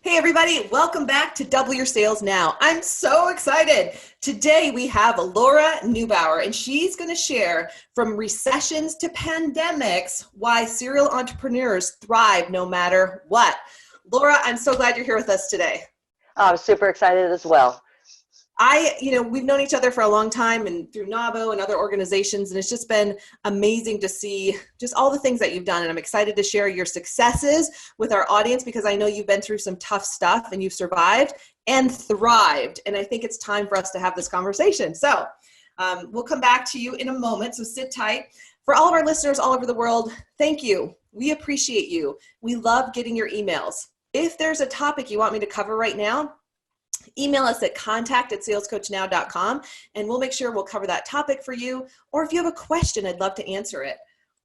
Hey everybody, welcome back to Double Your Sales Now. I'm so excited. Today we have Laura Neubauer, and she's going to share from recessions to pandemics why serial entrepreneurs thrive no matter what. Laura, I'm so glad you're here with us today. I'm super excited as well. We've known each other for a long time and through NABO and other organizations, and it's just been amazing to see just all the things that you've done. And I'm excited to share your successes with our audience because I know you've been through some tough stuff and you've survived and thrived. And I think it's time for us to have this conversation. So we'll come back to you in a moment. So sit tight. For all of our listeners all over the world, thank you. We appreciate you. We love getting your emails. If there's a topic you want me to cover right now, email us at contact@salescoachnow.com and we'll make sure we'll cover that topic for you. Or if you have a question, I'd love to answer it.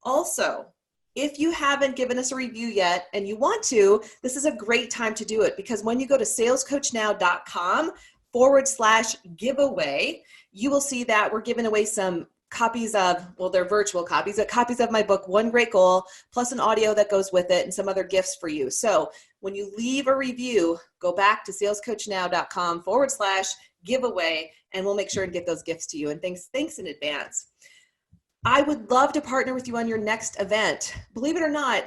Also, if you haven't given us a review yet and you want to, this is a great time to do it because when you go to salescoachnow.com/giveaway, you will see that we're giving away some copies of, well, they're virtual copies, but copies of my book, One Great Goal, plus an audio that goes with it and some other gifts for you. So when you leave a review, go back to salescoachnow.com/giveaway and we'll make sure and get those gifts to you. And thanks in advance. I would love to partner with you on your next event. Believe it or not,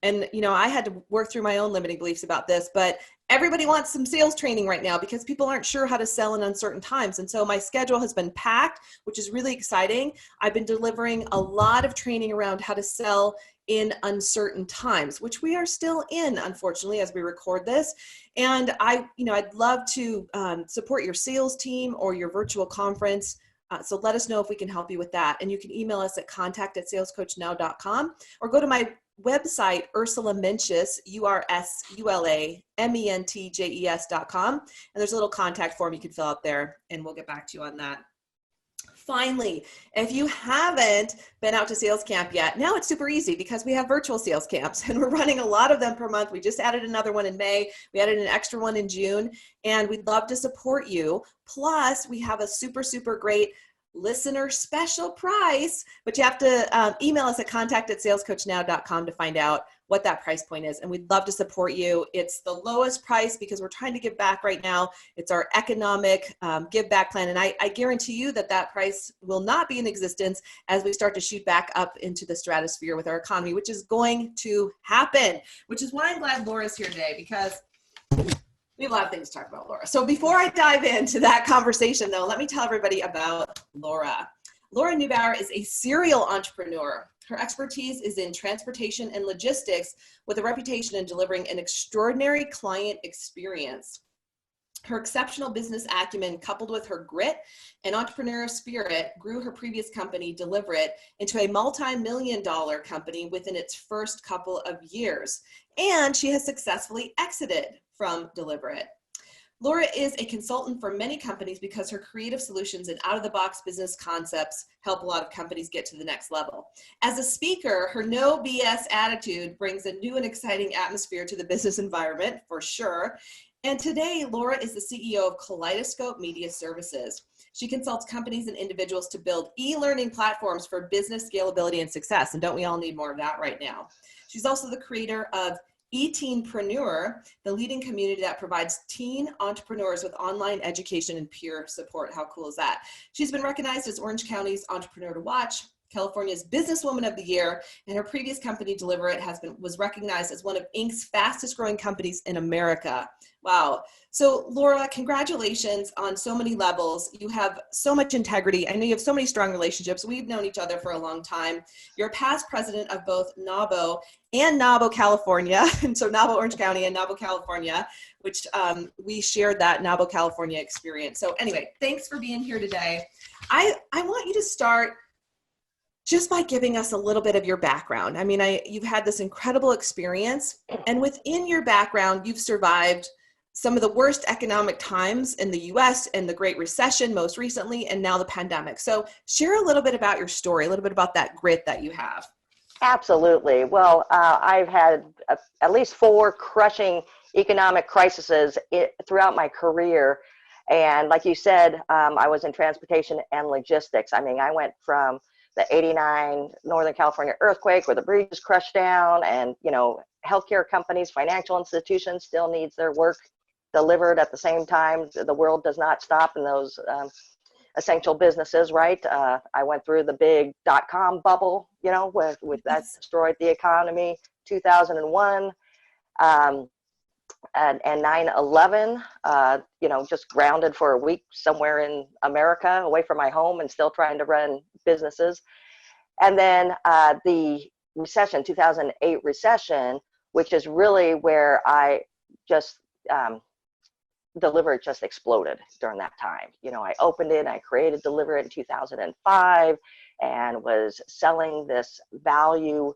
and I had to work through my own limiting beliefs about this, but everybody wants some sales training right now because people aren't sure how to sell in uncertain times. And so my schedule has been packed, which is really exciting. I've been delivering a lot of training around how to sell in uncertain times, which we are still in, unfortunately, as we record this. And I'd love to support your sales team or your virtual conference. So let us know if we can help you with that. And you can email us at contact@salescoachnow.com or go to my website, Ursula Mentjes, URSulaMentjes.com. And there's a little contact form you can fill out there and we'll get back to you on that. Finally, if you haven't been out to sales camp yet, now it's super easy because we have virtual sales camps and we're running a lot of them per month. We just added another one in May. We added an extra one in June and we'd love to support you. Plus we have a super, super great listener special price, but you have to email us at contact@salescoachnow.com to find out what that price point is. And we'd love to support you. It's the lowest price because we're trying to give back right now. It's our economic give back plan. And I guarantee you that price will not be in existence as we start to shoot back up into the stratosphere with our economy, which is going to happen, which is why I'm glad Laura's here today because we have a lot of things to talk about, Laura. So before I dive into that conversation, though, let me tell everybody about Laura. Laura Neubauer is a serial entrepreneur. Her expertise is in transportation and logistics with a reputation in delivering an extraordinary client experience. Her exceptional business acumen, coupled with her grit and entrepreneurial spirit, grew her previous company, Deliver It, into a multi-million-dollar company within its first couple of years. And she has successfully exited from Deliver It. Laura is a consultant for many companies because her creative solutions and out-of-the-box business concepts help a lot of companies get to the next level. As a speaker, her no BS attitude brings a new and exciting atmosphere to the business environment, for sure. And today, Laura is the CEO of Kaleidoscope Media Services. She consults companies and individuals to build e-learning platforms for business scalability and success. And don't we all need more of that right now? She's also the creator of eTeenpreneur, the leading community that provides teen entrepreneurs with online education and peer support. How cool is that? She's been recognized as Orange County's Entrepreneur to Watch, California's Businesswoman of the Year, and her previous company, Deliver It, was recognized as one of Inc.'s fastest growing companies in America. Wow. So Laura, congratulations on so many levels. You have so much integrity. I know you have so many strong relationships. We've known each other for a long time. You're a past president of both NABO and NABO, California. And so NABO Orange County and NABO, California, which we shared that NABO, California experience. So anyway, thanks for being here today. I want you to start just by giving us a little bit of your background. I mean, you've had this incredible experience, and within your background, you've survived some of the worst economic times in the US and the Great Recession most recently, and now the pandemic. So share a little bit about your story, a little bit about that grit that you have. Absolutely. Well, I've had at least 4 crushing economic crises throughout my career. And like you said, I was in transportation and logistics. I mean, I went from the 89 Northern California earthquake where the bridges crushed down, and, healthcare companies, financial institutions still needs their work delivered at the same time. The world does not stop in those essential businesses, right? I went through the big .com bubble, with that destroyed the economy, 2001. And 9/11, just grounded for a week somewhere in America, away from my home and still trying to run businesses. And then the recession, 2008 recession, which is really where I just, Deliverit just exploded during that time. I opened it, I created Deliverit in 2005 and was selling this value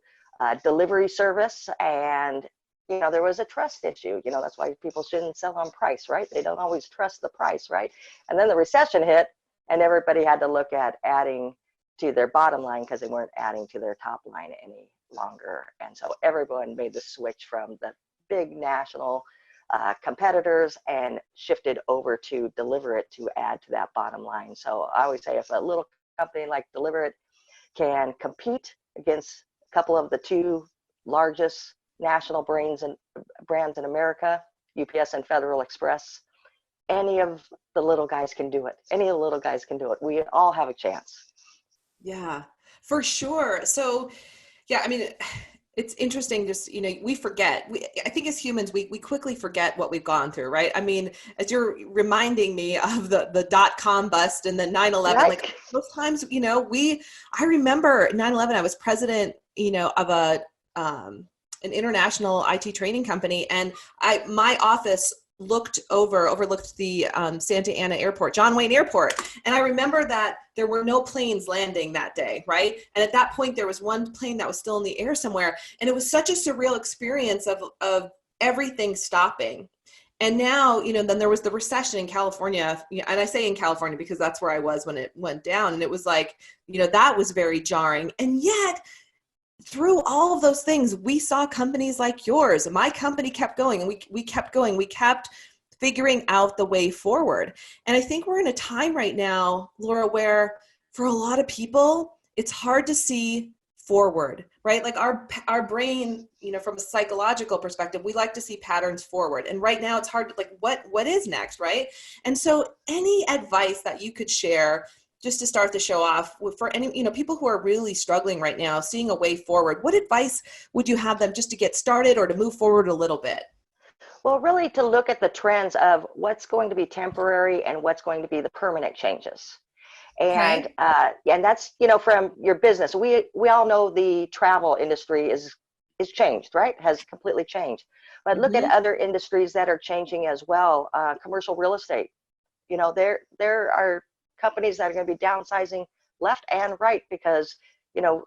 delivery service. And there was a trust issue. That's why people shouldn't sell on price, right? They don't always trust the price, right? And then the recession hit, and everybody had to look at adding to their bottom line because they weren't adding to their top line any longer. And so everyone made the switch from the big national competitors and shifted over to Deliverit to add to that bottom line. So I always say if a little company like Deliverit can compete against a couple of the two largest national brands in America, UPS and Federal Express, any of the little guys can do it. Any of the little guys can do it. We all have a chance. Yeah, for sure. So, yeah, I mean, it's interesting. Just, we forget. I think as humans, we quickly forget what we've gone through, right? I mean, as you're reminding me of the .com bust and the 9/11, right. Like those times, I remember 9/11. I was president, of an international IT training company, and my office overlooked the Santa Ana Airport, John Wayne Airport. And I remember that there were no planes landing that day, right? And at that point, there was one plane that was still in the air somewhere. And it was such a surreal experience of everything stopping. And now, then there was the recession in California. And I say in California because that's where I was when it went down. And it was like, that was very jarring. And yet, through all of those things, we saw companies like yours. My company kept going, and we kept going. We kept figuring out the way forward. And I think we're in a time right now, Laura, where for a lot of people, it's hard to see forward, right? Like our brain, from a psychological perspective, we like to see patterns forward. And right now it's hard to what is next, right? And so any advice that you could share just to start the show off for any, people who are really struggling right now, seeing a way forward, what advice would you have them just to get started or to move forward a little bit? Well, really to look at the trends of what's going to be temporary and what's going to be the permanent changes. And, and that's, from your business, we all know the travel industry is changed, right? Has completely changed, but look at other industries that are changing as well. Commercial real estate, there are companies that are going to be downsizing left and right because,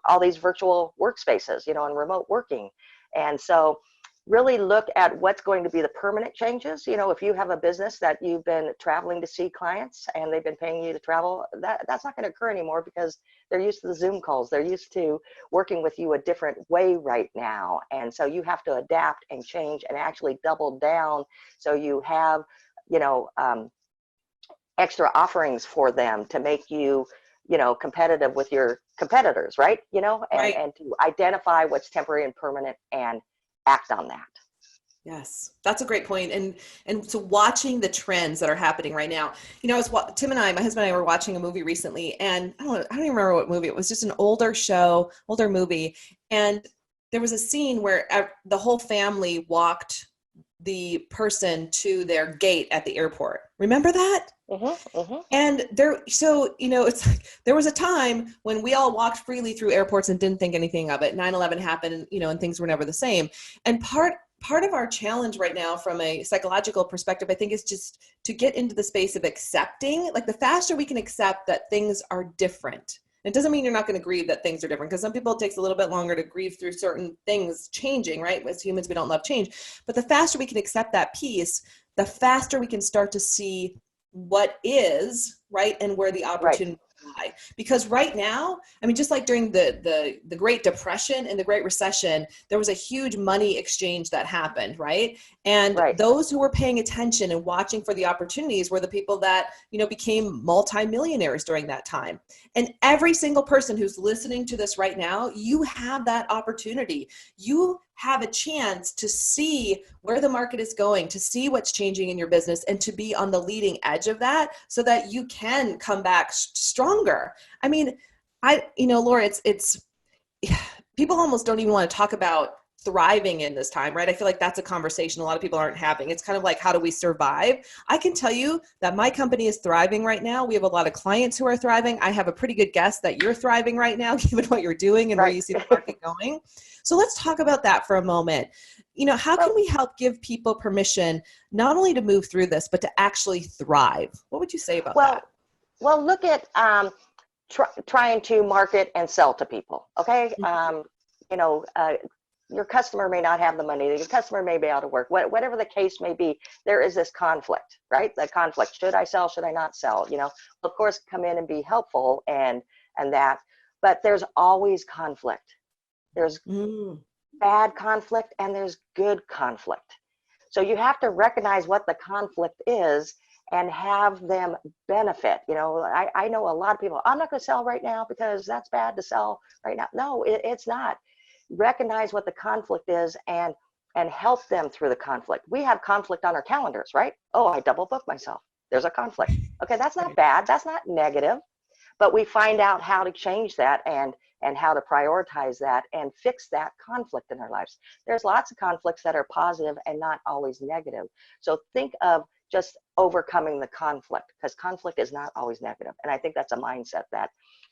all these virtual workspaces, and remote working. And so really look at what's going to be the permanent changes. If you have a business that you've been traveling to see clients and they've been paying you to travel, that's not going to occur anymore because they're used to the Zoom calls. They're used to working with you a different way right now. And so you have to adapt and change and actually double down so you have, extra offerings for them to make you, competitive with your competitors, right? And to identify what's temporary and permanent and act on that. Yes, that's a great point. And so watching the trends that are happening right now, Tim and my husband and I were watching a movie recently, and I don't even remember what movie. It was just an older movie. And there was a scene where the whole family walked the person to their gate at the airport. Remember that? And it's like there was a time when we all walked freely through airports and didn't think anything of it. 9/11 happened, and things were never the same. And part of our challenge right now from a psychological perspective, I think, is just to get into the space of accepting. Like the faster we can accept that things are different. It doesn't mean you're not going to grieve that things are different, because some people it takes a little bit longer to grieve through certain things changing, right? As humans, we don't love change. But the faster we can accept that piece, the faster we can start to see what is, right, and where the opportunity why. Because right now, I mean, just like during the Great Depression and the Great Recession, there was a huge money exchange that happened, right? And Right. those who were paying attention and watching for the opportunities were the people that, you know, became multimillionaires during that time. And every single person who's listening to this right now, you have that opportunity. You have a chance to see where the market is going, to see what's changing in your business, and to be on the leading edge of that so that you can come back stronger. I mean, Laura, it's people almost don't even want to talk about thriving in this time, right? I feel like that's a conversation a lot of people aren't having. It's kind of like, how do we survive? I can tell you that my company is thriving right now. We have a lot of clients who are thriving. I have a pretty good guess that you're thriving right now, given what you're doing and where you see the market going. So let's talk about that for a moment. You know, how can we help give people permission not only to move through this, but to actually thrive? What would you say about that? Well, look at trying to market and sell to people. Okay. Your customer may not have the money, your customer may be out of work, whatever the case may be, there is this conflict, right? The conflict, should I sell, should I not sell? You know, of course, come in and be helpful and that, but there's always conflict. There's bad conflict and there's good conflict. So you have to recognize what the conflict is and have them benefit. You know, I know a lot of people, I'm not going to sell right now because that's bad to sell right now. No, it's not. Recognize what the conflict is and help them through the conflict. We have conflict on our calendars, right? Oh, I double booked myself. There's a conflict. Okay, that's not bad. That's not negative. But we find out how to change that and how to prioritize that and fix that conflict in our lives. There's lots of conflicts that are positive and not always negative. So think of just overcoming the conflict, because conflict is not always negative. And I think that's a mindset that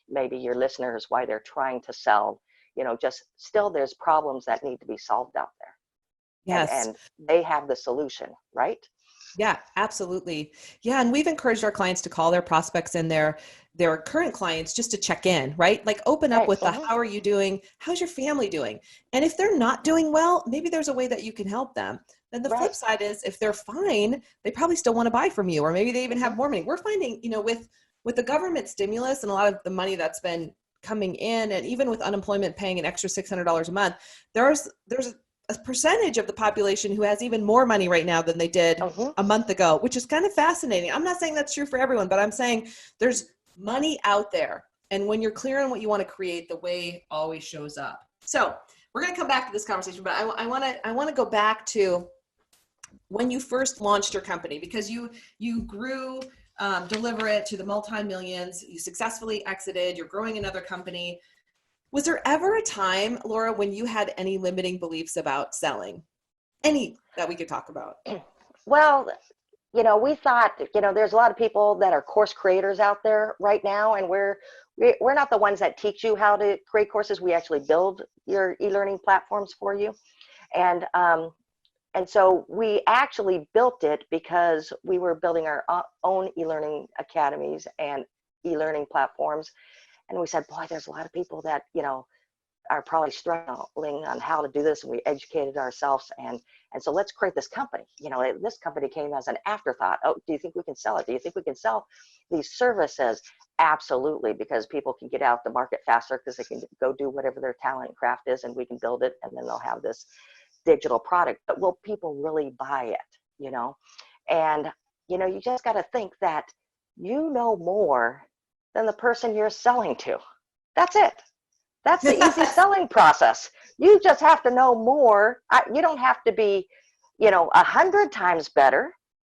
maybe your listeners, why they're trying to sell, you know, just still there's problems that need to be solved out there. Yes. And they have the solution, right? Yeah, absolutely. Yeah. And we've encouraged our clients to call their prospects and their current clients just to check in, right? Like open up with the, how are you doing? How's your family doing? And if they're not doing well, maybe there's a way that you can help them. Then the flip side is if they're fine, they probably still want to buy from you, or maybe they even have more money. We're finding, you know, with the government stimulus and a lot of the money that's been coming in, and even with unemployment paying an extra $600 a month, there's a percentage of the population who has even more money right now than they did a month ago, which is kind of fascinating. I'm not saying that's true for everyone, but I'm saying there's money out there. And when you're clear on what you want to create, the way always shows up. So we're going to come back to this conversation, but I want to go back to when you first launched your company, because you grew Deliver It to the multi-millions, you successfully exited, you're growing another company. Was there ever a time, Laura, when you had any limiting beliefs about selling? Any that we could talk about? Well, you know, we thought, you know, there's a lot of people that are course creators out there right now, and we're not the ones that teach you how to create courses. We actually build your e-learning platforms for you. And so we actually built it because we were building our own e-learning academies and e-learning platforms. And we said, boy, there's a lot of people that, you know, are probably struggling on how to do this. And we educated ourselves. And so let's create this company. You know, this company came as an afterthought. Oh, do you think we can sell it? Do you think we can sell these services? Absolutely, because people can get out the market faster because they can go do whatever their talent and craft is, and we can build it, and then they'll have this digital product. But will people really buy it? You know, and, you know, you just got to think that you know more than the person you're selling to. That's it. That's the easy selling process. You just have to know more. You don't have to be, you know, 100 times better.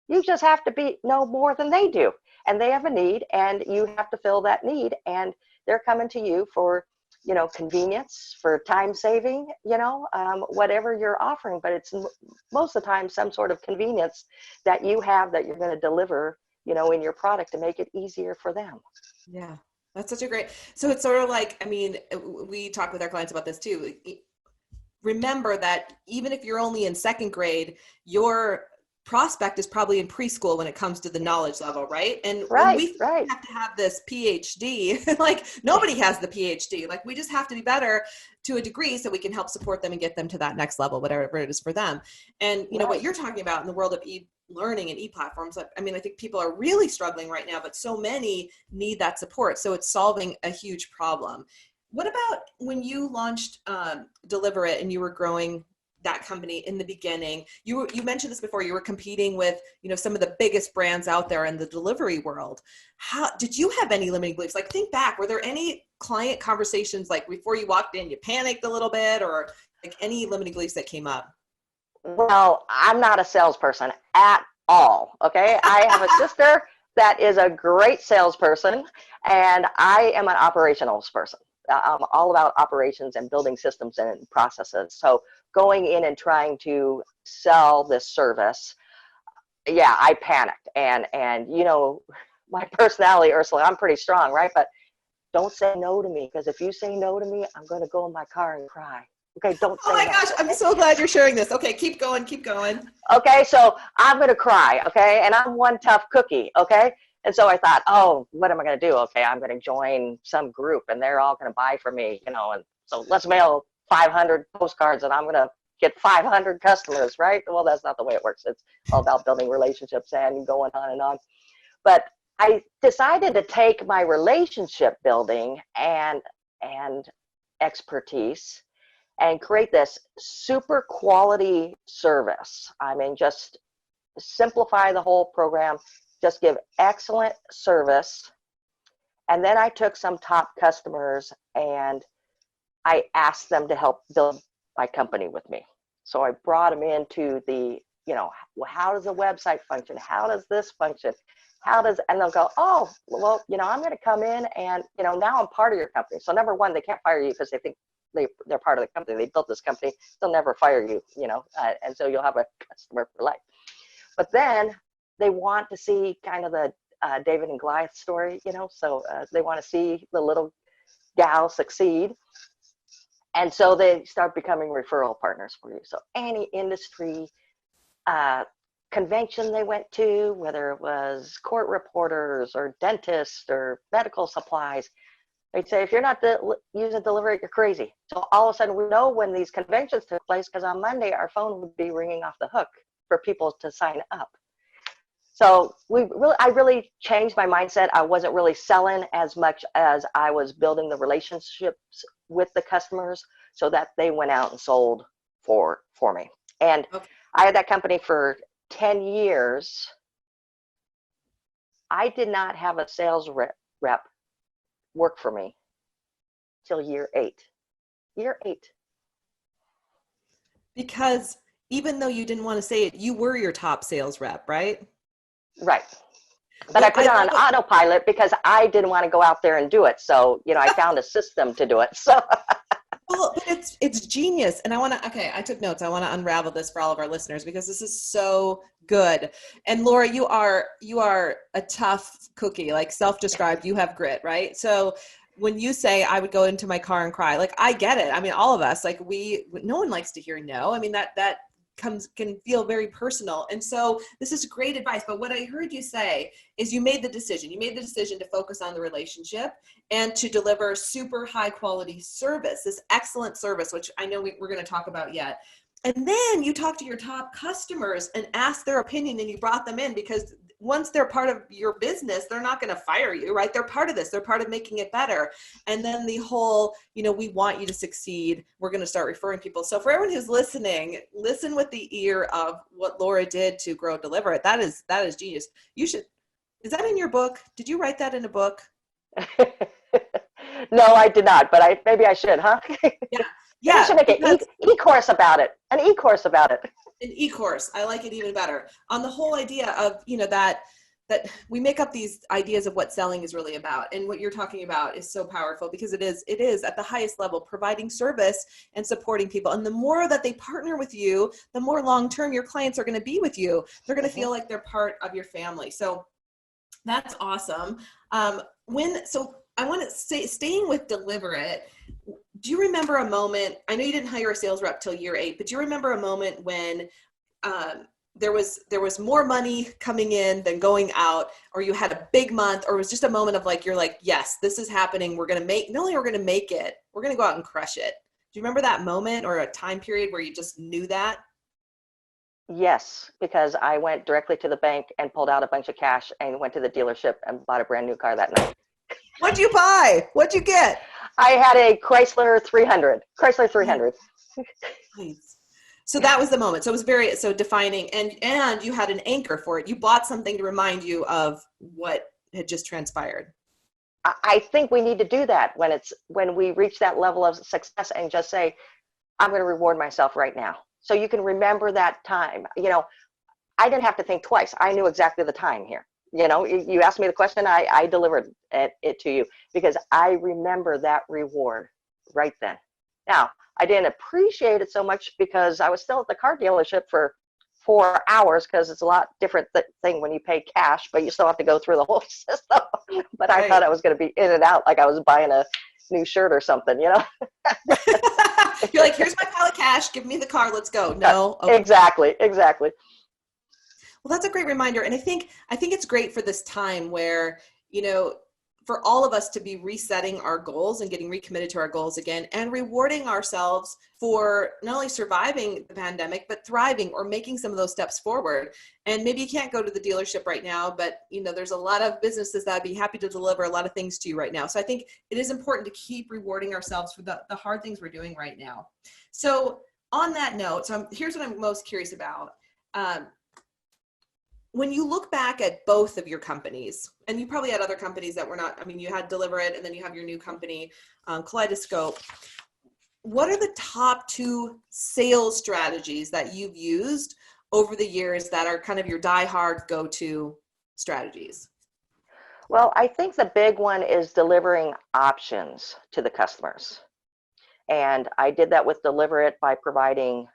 You just have to know more than they do. And they have a need, and you have to fill that need. And they're coming to you for, you know, convenience, for time saving, you know, whatever you're offering. But it's most of the time some sort of convenience that you have that you're going to deliver, you know, in your product to make it easier for them. Yeah, that's such a great, so it's sort of like, I mean, we talk with our clients about this too. Remember that even if you're only in second grade, your prospect is probably in preschool when it comes to the knowledge level, right? And when we have to have this PhD, like nobody has the PhD, like we just have to be better to a degree so we can help support them and get them to that next level, whatever it is for them. And you know what you're talking about in the world of learning and e-platforms. I mean, I think people are really struggling right now, but so many need that support. So it's solving a huge problem. What about when you launched Deliver It and you were growing that company in the beginning? You mentioned this before, you were competing with, some of the biggest brands out there in the delivery world. How did you have any limiting beliefs? Like, think back, were there any client conversations like before you walked in, you panicked a little bit, or like any limiting beliefs that came up? Well, I'm not a salesperson at all. Okay. I have a sister that is a great salesperson, and I am an operationals person. I'm all about operations and building systems and processes. So going in and trying to sell this service, yeah, I panicked. And my personality, Ursula, I'm pretty strong, right? But don't say no to me, because if you say no to me, I'm going to go in my car and cry. Okay, don't say Oh my no. gosh, I'm so glad you're sharing this. Okay, keep going, keep going. Okay, so I'm going to cry, okay? And I'm one tough cookie, okay? And so I thought, oh, what am I going to do? Okay, I'm going to join some group and they're all going to buy from me, and so let's mail 500 postcards and I'm going to get 500 customers, right? Well, that's not the way it works. It's all about building relationships and going on and on. But I decided to take my relationship building and expertise and create this super quality service. I mean, just simplify the whole program, just give excellent service. And then I took some top customers and I asked them to help build my company with me. So I brought them into the, how does the website function? How does this function? And they'll go, oh, well, I'm going to come in and, now I'm part of your company. So number one, they can't fire you because they think they're part of the company. They built this company. They'll never fire you, and so you'll have a customer for life. But then they want to see kind of the David and Goliath story, so they want to see the little gal succeed. And so they start becoming referral partners for you. So any industry convention they went to, whether it was court reporters or dentists or medical supplies, they'd say, if you're not using Deliver It, you're crazy. So all of a sudden we know when these conventions took place, because on Monday our phone would be ringing off the hook for people to sign up. So I really changed my mindset. I wasn't really selling as much as I was building the relationships with the customers so that they went out and sold for me. And okay. I had that company for 10 years. I did not have a sales rep work for me till year 8. Year 8. Because even though you didn't want to say it, you were your top sales rep, right? Right. But I put it on autopilot because I didn't want to go out there and do it. So, I found a system to do it. So. Well, but it's genius. And I took notes. I want to unravel this for all of our listeners because this is so good. And Laura, you are a tough cookie, like self-described. You have grit, right? So when you say I would go into my car and cry, like I get it. I mean, all of us, like no one likes to hear no. I mean, that can feel very personal. And so this is great advice. But what I heard you say is you made the decision to focus on the relationship and to deliver super high quality service, this excellent service, which I know we're going to talk about yet. And then you talked to your top customers and asked their opinion, and you brought them in because once they're part of your business, they're not going to fire you, right? They're part of this. They're part of making it better. And then the whole, we want you to succeed. We're going to start referring people. So for everyone who's listening, listen with the ear of what Laura did to grow Deliver It. That is genius. Is that in your book? Did you write that in a book? No, I did not, but maybe I should, huh? Yeah. Yeah. I should make an e-course about it. An e-course about it. An e-course. I like it even better. On the whole idea of, that we make up these ideas of what selling is really about. And what you're talking about is so powerful because it is at the highest level, providing service and supporting people. And the more that they partner with you, the more long-term your clients are going to be with you. They're going to feel like they're part of your family. So that's awesome. So I want to say, staying with Deliver It, do you remember a moment, I know you didn't hire a sales rep till year 8, but do you remember a moment when there was more money coming in than going out, or you had a big month, or it was just a moment of you're like, yes, this is happening. We're going to make, not only are we going to make it, we're going to go out and crush it. Do you remember that moment or a time period where you just knew that? Yes, because I went directly to the bank and pulled out a bunch of cash and went to the dealership and bought a brand new car that night. What'd you buy? What'd you get? I had a Chrysler 300. Chrysler 300. Nice. So that was the moment. So it was very so defining, and you had an anchor for it. You bought something to remind you of what had just transpired. I think we need to do that when we reach that level of success and just say, I'm going to reward myself right now. So you can remember that time. I didn't have to think twice. I knew exactly the time here. You asked me the question, I delivered it to you because I remember that reward right then. Now, I didn't appreciate it so much because I was still at the car dealership for 4 hours because it's a lot different thing when you pay cash, but you still have to go through the whole system. But I thought I was going to be in and out like I was buying a new shirt or something, You're like, here's my pile of cash. Give me the car. Let's go. No. Okay. Exactly. Well, that's a great reminder. And I think it's great for this time where, for all of us to be resetting our goals and getting recommitted to our goals again and rewarding ourselves for not only surviving the pandemic, but thriving or making some of those steps forward. And maybe you can't go to the dealership right now, but there's a lot of businesses that would be happy to deliver a lot of things to you right now. So I think it is important to keep rewarding ourselves for the hard things we're doing right now. So on that note, here's what I'm most curious about. When you look back at both of your companies, and you probably had other companies that were not, you had Deliver It, and then you have your new company, Kaleidoscope. What are the top 2 sales strategies that you've used over the years that are kind of your diehard go-to strategies? Well, I think the big one is delivering options to the customers. And I did that with Deliver It by providing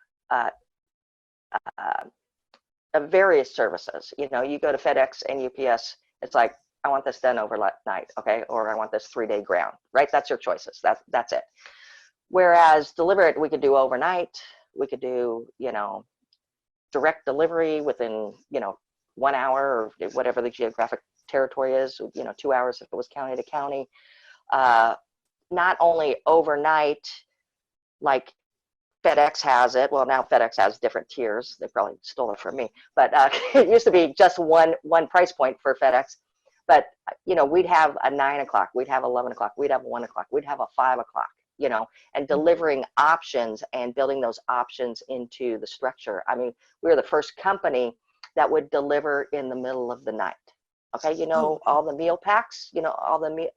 various services. You go to FedEx and UPS, it's like, I want this done overnight, okay? Or I want this 3-day ground, right? That's your choices. That's it. Whereas Deliver It, we could do overnight. We could do, direct delivery within, 1 hour or whatever the geographic territory is, 2 hours if it was county to county. Not only overnight, like FedEx has it. Well, now FedEx has different tiers. They probably stole it from me, but it used to be just one price point for FedEx. But we'd have a 9 o'clock, we'd have 11 o'clock, we'd have 1 o'clock, we'd have a 5 o'clock. And delivering options and building those options into the structure. We were the first company that would deliver in the middle of the night. Okay, all the meal packs. All the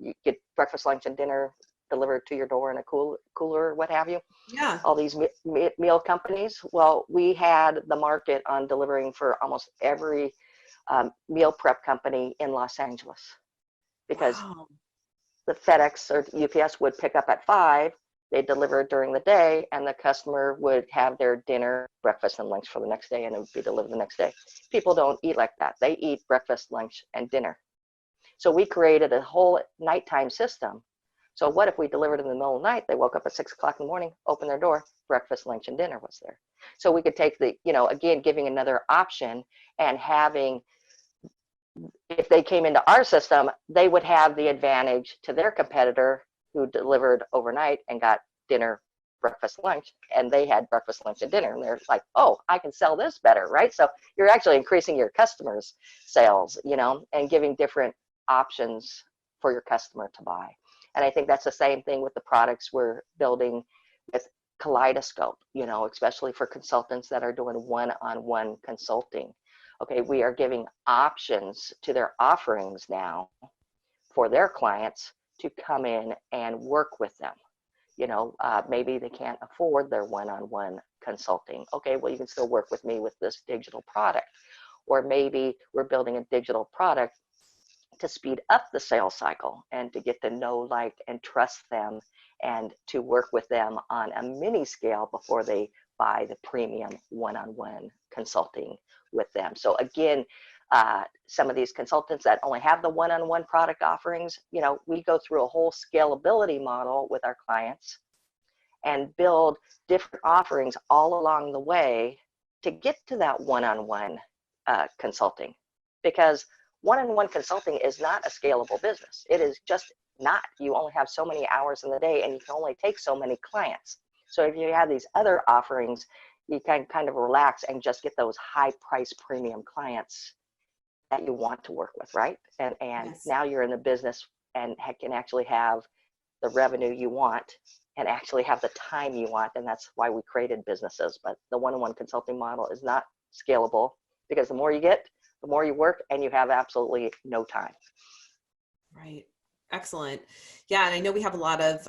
you get breakfast, lunch, and dinner delivered to your door in a cooler, what have you. Yeah. All these meal companies. Well, we had the market on delivering for almost every meal prep company in Los Angeles, because the FedEx or UPS would pick up at 5, they deliver during the day, and the customer would have their dinner, breakfast, and lunch for the next day, and it would be delivered the next day. People don't eat like that. They eat breakfast, lunch, and dinner. So we created a whole nighttime system. So what if we delivered in the middle of the night? They woke up at 6 o'clock in the morning, opened their door, breakfast, lunch, and dinner was there. So we could take the, again, giving another option and having, if they came into our system, they would have the advantage to their competitor who delivered overnight and got dinner, breakfast, lunch, and they had breakfast, lunch, and dinner. And they're like, oh, I can sell this better, right? So you're actually increasing your customers' sales, and giving different options for your customer to buy. And I think that's the same thing with the products we're building with Kaleidoscope, especially for consultants that are doing one-on-one consulting. Okay, we are giving options to their offerings now for their clients to come in and work with them. Maybe they can't afford their one-on-one consulting. Okay, well, you can still work with me with this digital product. Or maybe we're building a digital product to speed up the sales cycle and to get to know, like, and trust them, and to work with them on a mini scale before they buy the premium one-on-one consulting with them. So again, some of these consultants that only have the one-on-one product offerings, we go through a whole scalability model with our clients and build different offerings all along the way to get to that one-on-one consulting. Because one-on-one consulting is not a scalable business. It is just not. You only have so many hours in the day, and you can only take so many clients. So if you have these other offerings, you can kind of relax and just get those high price premium clients that you want to work with, right? And Yes. now you're in the business and can actually have the revenue you want and actually have the time you want. And that's why we created businesses. But the one-on-one consulting model is not scalable, because the more you get, the more you work, and you have absolutely no time. Right. Excellent. Yeah. And I know we have a lot of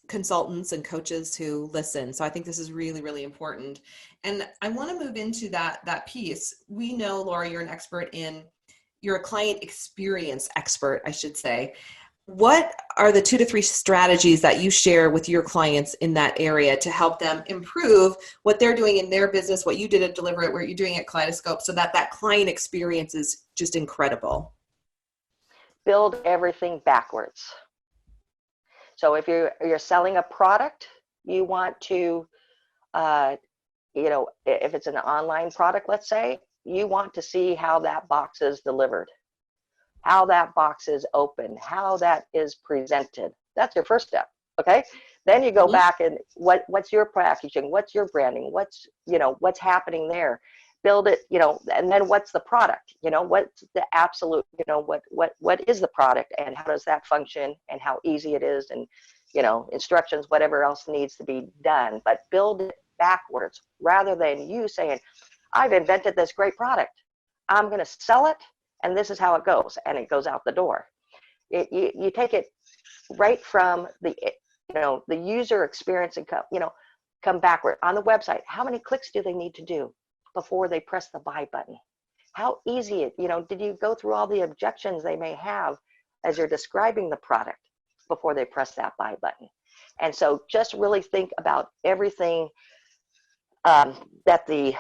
consultants and coaches who listen. So I think this is really, really important. And I want to move into that piece. We know, Laura, you're a client experience expert, I should say. What are the 2 to 3 strategies that you share with your clients in that area to help them improve what they're doing in their business, what you did at Deliver It, what you're doing at Kaleidoscope, so that client experience is just incredible? Build everything backwards. So if you're selling a product, you want to, if it's an online product, let's say, you want to see how that box is delivered, how that box is opened, how that is presented. That's your first step. Okay. Then you go back and what's your packaging? What's your branding? What's happening there? Build it, and then what's the product? What's the absolute, what is the product, and how does that function, and how easy it is, and, instructions, whatever else needs to be done. But build it backwards, rather than you saying, I've invented this great product, I'm going to sell it, and this is how it goes, and it goes out the door. You take it right from the user experience and come backward. On the website, how many clicks do they need to do before they press the buy button? How easy did you go through all the objections they may have as you're describing the product before they press that buy button? And so just really think about everything that the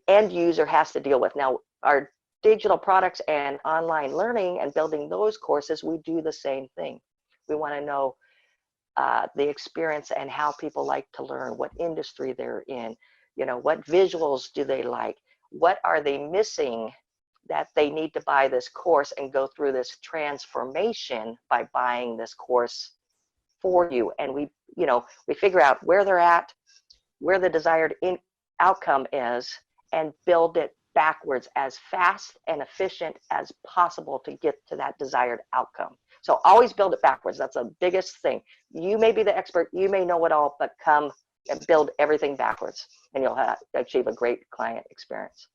end user has to deal with. Now, our digital products and online learning and building those courses, we do the same thing. We want to know the experience and how people like to learn, what industry they're in, what visuals do they like, what are they missing that they need to buy this course and go through this transformation by buying this course for you. And we figure out where they're at, where the desired outcome is, and build it backwards as fast and efficient as possible to get to that desired outcome. So always build it backwards. That's the biggest thing. You may be the expert, you may know it all, but come and build everything backwards, and you'll achieve a great client experience.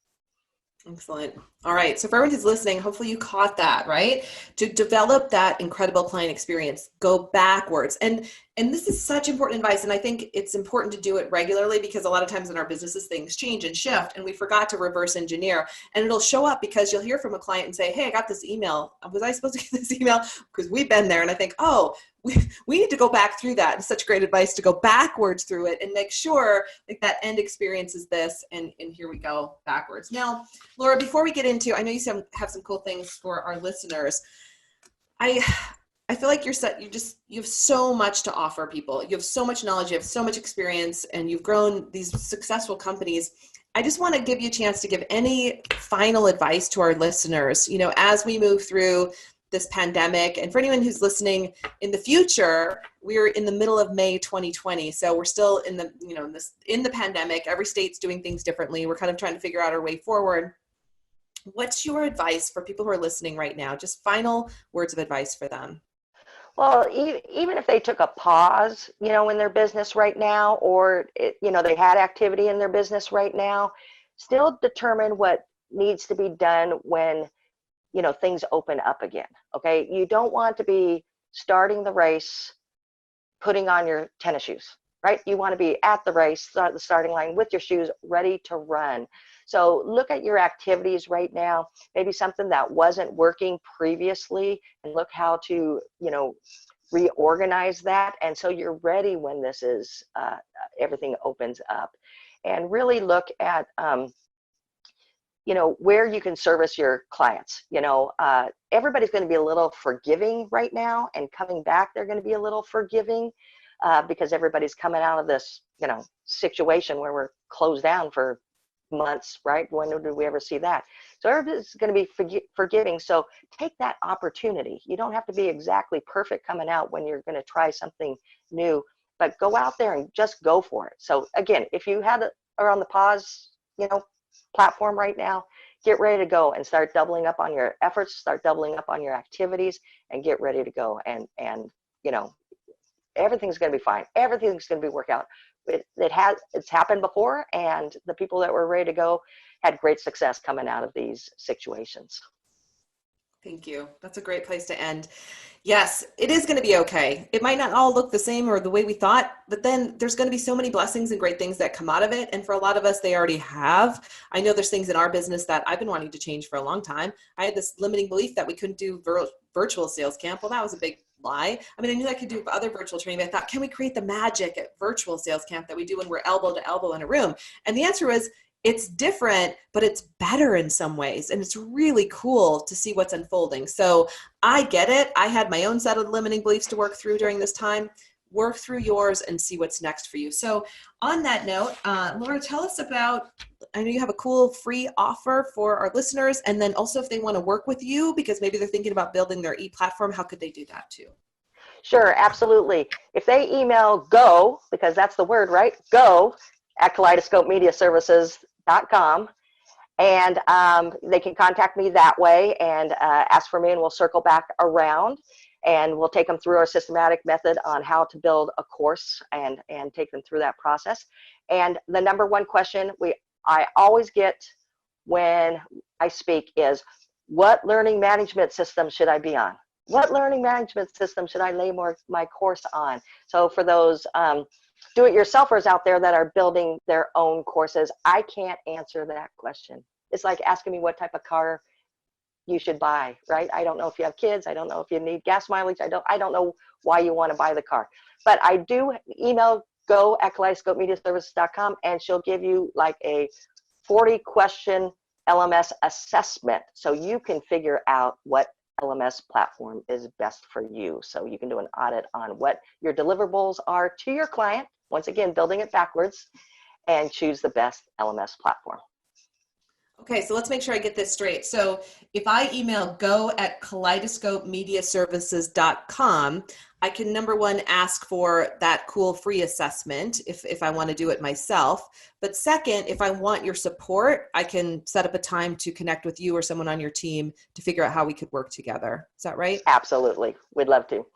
Excellent. All right. So for everyone who's listening, hopefully you caught that, right? To develop that incredible client experience, go backwards. And this is such important advice. And I think it's important to do it regularly, because a lot of times in our businesses, things change and shift, and we forgot to reverse engineer. And it'll show up because you'll hear from a client and say, hey, I got this email. Was I supposed to get this email? Because we've been there. And I think, oh, we need to go back through that. And such great advice to go backwards through it and make sure like that end experience is this, and here we go backwards. Now, Laura, before we get into, I know you have some cool things for our listeners. I feel like you have so much to offer people. You have so much knowledge, you have so much experience, and you've grown these successful companies. I just want to give you a chance to give any final advice to our listeners, as we move through this pandemic. And for anyone who's listening in the future, we're in the middle of May 2020. So we're still in the, in the pandemic. Every state's doing things differently. We're kind of trying to figure out our way forward. What's your advice for people who are listening right now? Just final words of advice for them. Well, even if they took a pause, in their business right now, or, they had activity in their business right now, still determine what needs to be done when things open up again. Okay. You don't want to be starting the race, putting on your tennis shoes, right? You want to be at the race, the starting line with your shoes ready to run. So look at your activities right now, maybe something that wasn't working previously, and look how to, reorganize that. And so you're ready when this is, everything opens up, and really look at, where you can service your clients. Everybody's going to be a little forgiving right now, and coming back, they're going to be a little forgiving because everybody's coming out of this, situation where we're closed down for months, right? When did we ever see that? So everybody's going to be forgiving. So take that opportunity. You don't have to be exactly perfect coming out when you're going to try something new, but go out there and just go for it. So again, if you are on the pause, platform right now, get ready to go and start doubling up on your efforts, start doubling up on your activities, and get ready to go. And everything's going to be fine. Everything's going to be worked out. It's happened before, and the people that were ready to go had great success coming out of these situations. Thank you. That's a great place to end. Yes, it is going to be okay. It might not all look the same or the way we thought, but then there's going to be so many blessings and great things that come out of it. And for a lot of us, they already have. I know there's things in our business that I've been wanting to change for a long time. I had this limiting belief that we couldn't do virtual sales camp. Well, that was a big lie. I mean, I knew I could do other virtual training, but I thought, can we create the magic at virtual sales camp that we do when we're elbow to elbow in a room? And the answer was, it's different, but it's better in some ways. And it's really cool to see what's unfolding. So I get it. I had my own set of limiting beliefs to work through during this time. Work through yours and see what's next for you. So on that note, Laura, tell us about, I know you have a cool free offer for our listeners. And then also if they want to work with you, because maybe they're thinking about building their e-platform, how could they do that too? Sure, absolutely. If they email go, because that's the word, right? Go at kaleidoscopemediaservices.com. And they can contact me that way and ask for me, and we'll circle back around and we'll take them through our systematic method on how to build a course and take them through that process. And the number one question I always get when I speak is, what learning management system should I be on? What learning management system should I lay my course on? So for those do-it-yourselfers out there that are building their own courses, I can't answer that question. It's like asking me what type of car you should buy, right? I don't know if you have kids. I don't know if you need gas mileage. I don't know why you want to buy the car. But I do email go at kaleidoscopemediaservices.com, and she'll give you like a 40-question LMS assessment so you can figure out what LMS platform is best for you. So you can do an audit on what your deliverables are to your client, once again, building it backwards, and choose the best LMS platform. Okay, so let's make sure I get this straight. So if I email go at kaleidoscopemediaservices.com, I can, number one, ask for that cool free assessment if I want to do it myself. But second, if I want your support, I can set up a time to connect with you or someone on your team to figure out how we could work together. Is that right? Absolutely. We'd love to.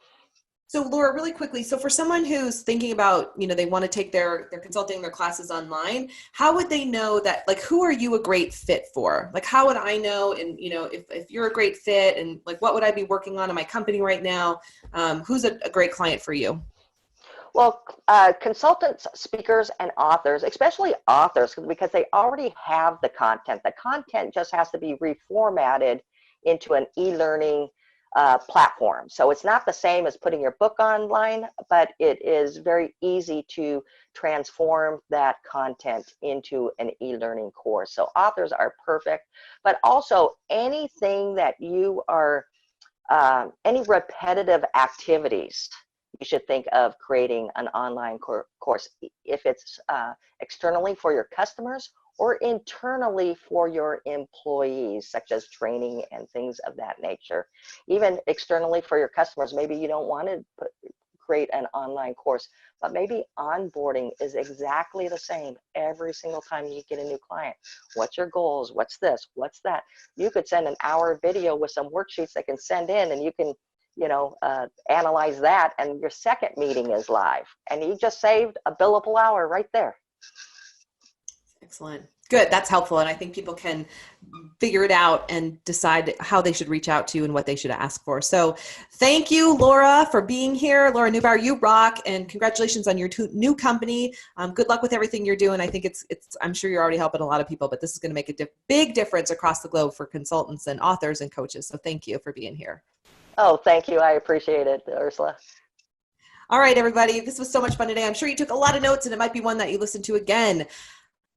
So Laura, really quickly, so for someone who's thinking about, they want to take their consulting, their classes online, how would they know that, like, who are you a great fit for? Like, how would I know, and, if you're a great fit, and like, what would I be working on in my company right now? Who's a great client for you? Well, consultants, speakers, and authors, especially authors, because they already have the content. The content just has to be reformatted into an e-learning platform. So it's not the same as putting your book online, but it is very easy to transform that content into an e-learning course. So authors are perfect, but also anything that you are, any repetitive activities, you should think of creating an online course, if it's externally for your customers or internally for your employees, such as training and things of that nature. Even externally for your customers, maybe you don't want to create an online course, but maybe onboarding is exactly the same every single time you get a new client. What's your goals? What's this? What's that? You could send an hour video with some worksheets they can send in, and you can analyze that, and your second meeting is live, and you just saved a billable hour right there. Excellent. Good. That's helpful. And I think people can figure it out and decide how they should reach out to you and what they should ask for. So thank you, Laura, for being here. Laura Neubauer, you rock, and congratulations on your new company. Good luck with everything you're doing. I think I'm sure you're already helping a lot of people, but this is going to make a big difference across the globe for consultants and authors and coaches. So thank you for being here. Oh, thank you. I appreciate it, Ursula. All right, everybody. This was so much fun today. I'm sure you took a lot of notes, and it might be one that you listen to again.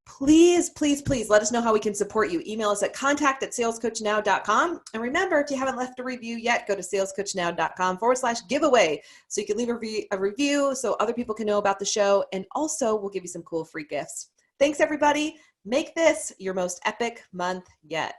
Please, please, please let us know how we can support you. Email us at contact@salescoachnow.com. And remember, if you haven't left a review yet, go to salescoachnow.com/giveaway so you can leave a review so other people can know about the show. And also, we'll give you some cool free gifts. Thanks, everybody. Make this your most epic month yet.